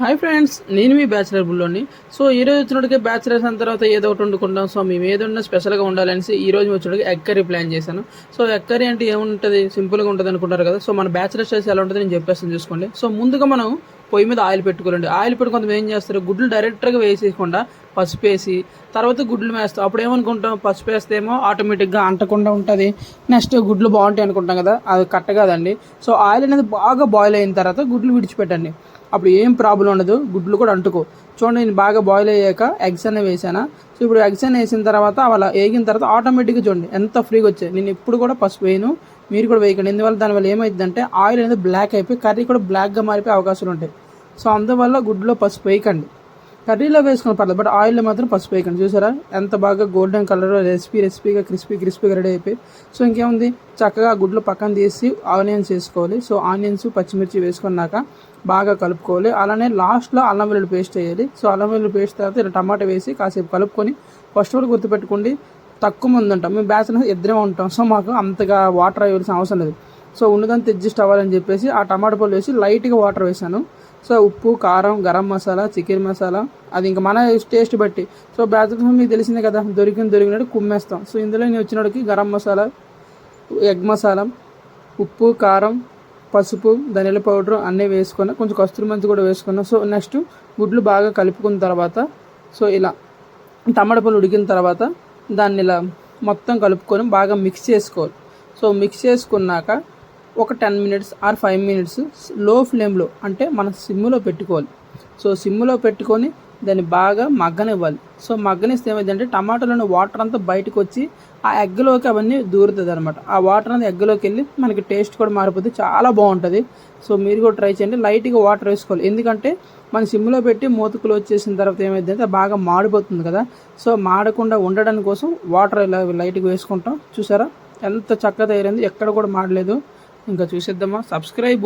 Hi friends, నేను మీ bachelor బుల్లోని. So ఈరోజు వచ్చినట్టుగా బ్యాచిలర్స్ అయిన తర్వాత ఏదో ఒకటి వండుకుంటాం. సో మేము ఏదన్నా స్పెషల్గా ఉండాలనేసి ఈరోజు వచ్చినట్టుగా ఎగ్ కర్రీ ప్లాన్ చేశాను. సో ఎగ్ కర్రీ అంటే ఏముంటుంది, సింపుల్గా ఉంటుంది అనుకుంటారు కదా. సో మన బ్యాచిలర్స్ చేసి ఎలా ఉంటుంది నేను చెప్పేస్తాను చూసుకోండి. సో ముందుగా మనం పొయ్యి మీద ఆయిల్ పెట్టుకోండి. ఆయిల్ పెట్టి కొంతమంది ఏం చేస్తారు, గుడ్లు డైరెక్ట్గా వేసేయకుండా పసుపు వేసి తర్వాత గుడ్లు వేస్తాం. అప్పుడు ఏమనుకుంటాం, పసుపు వేస్తేమో ఆటోమేటిక్గా అంటకుండా ఉంటుంది, నెక్స్ట్ గుడ్లు బాగుంటాయి అనుకుంటాం కదా. అది కరెక్ట్ కాదండి. సో ఆయిల్ అనేది బాగా బాయిల్ అయిన తర్వాత గుడ్లు విడిచిపెట్టండి. అప్పుడు ఏం ప్రాబ్లం ఉండదు, గుడ్లు కూడా అంటుకో. చూడండి, నేను బాగా బాయిల్ అయ్యాక ఎగ్స్ అనేవి వేసాను. సో ఇప్పుడు ఎగ్స్ అని వేసిన తర్వాత అలా వేగిన తర్వాత ఆటోమేటిక్గా చూడండి ఎంత ఫ్రీగా వచ్చాయి. నేను ఎప్పుడు కూడా పసుపు వేయను, మీరు కూడా వేయకండి. ఎందువల్ల దానివల్ల ఏమైందంటే ఆయిల్ అనేది బ్లాక్ అయిపోయి కర్రీ కూడా బ్లాక్గా మారిపోయే అవకాశాలు ఉంటాయి. సో అందువల్ల గుడ్లో పసుపు వేయకండి. కర్రీలో వేసుకుని పర్లేదు, బట్ ఆయిల్లో మాత్రం పసుపు వేయకండి. చూసారా ఎంత బాగా గోల్డెన్ కలర్ రెసిపీగా క్రిస్పీగా రెడీ అయిపోయి. సో ఇంకేముంది, చక్కగా గుడ్లు పక్కన తీసి ఆనియన్స్ వేసుకోవాలి. సో ఆనియన్స్ పచ్చిమిర్చి వేసుకున్నాక బాగా కలుపుకోవాలి. అలానే లాస్ట్లో అల్లం వెల్లుల్లి పేస్ట్ వేయాలి. సో అల్లం వెల్లుల్లి పేస్ట్ తర్వాత ఇలా టమాటా వేసి కాసేపు కలుపుకొని ఫస్ట్ కూడా గుర్తుపెట్టుకోండి, తక్కువ మంది ఉంటాం మేము, బ్యాచిలర్స్ ఇద్దరే ఉంటాం. సో మాకు అంతగా వాటర్ వేయాల్సిన అవసరం లేదు. సో ఉన్నదంతా అడ్జస్ట్ అవ్వాలని చెప్పేసి ఆ టమాటా పళ్ళు వేసి లైట్గా వాటర్ వేసాను. సో ఉప్పు, కారం, గరం మసాలా, చికెన్ మసాలా, అది ఇంకా మన టేస్ట్ బట్టి. సో బ్యాచిలర్స్ మీకు తెలిసిందే కదా, దొరికినట్టు కుమ్మేస్తాం. సో ఇందులో నేను వచ్చినడికి గరం మసాలా, ఎగ్ మసాలా, ఉప్పు, కారం, పసుపు, ధనియాల పౌడర్ అన్నీ వేసుకున్నా, కొంచెం కస్తూరి మెంతి కూడా వేసుకున్నా. సో నెక్స్ట్ గుడ్లు బాగా కలుపుకున్న తర్వాత సో ఇలా టమాటా పళ్ళు ఉడికిన తర్వాత దాన్ని ఇలా మొత్తం కలుపుకొని బాగా మిక్స్ చేసుకోవాలి. సో మిక్స్ చేసుకున్నాక ఒక 10 మినిట్స్ ఆర్ 5 మినిట్స్ లో ఫ్లేమ్లో, అంటే మనం సిమ్లో పెట్టుకోవాలి. సో సిమ్లో పెట్టుకొని దాన్ని బాగా మగ్గనివ్వాలి. సో మగ్గనిస్తే ఏమైందంటే టమాటాలోని వాటర్ అంతా బయటకు వచ్చి ఆ ఎగ్లోకి అవన్నీ దూరుతుంది అనమాట. ఆ వాటర్ అనేది ఎగ్లోకి వెళ్ళి మనకి టేస్ట్ కూడా మారిపోతుంది, చాలా బాగుంటుంది. సో మీరు కూడా ట్రై చేయండి. లైట్గా వాటర్ వేసుకోవాలి, ఎందుకంటే మనం సిమ్లో పెట్టి మూత క్లోజ్ చేసిన తర్వాత ఏమైందంటే బాగా మాడిపోతుంది కదా. సో మాడకుండా ఉండడానికి కోసం వాటర్ ఇలా లైట్గా వేసుకుంటాం. చూసారా ఎంత చక్కగా తయారైంది, ఎక్కడ కూడా మాడలేదు. ఇంకా చూసేద్దామా, సబ్స్క్రైబ్.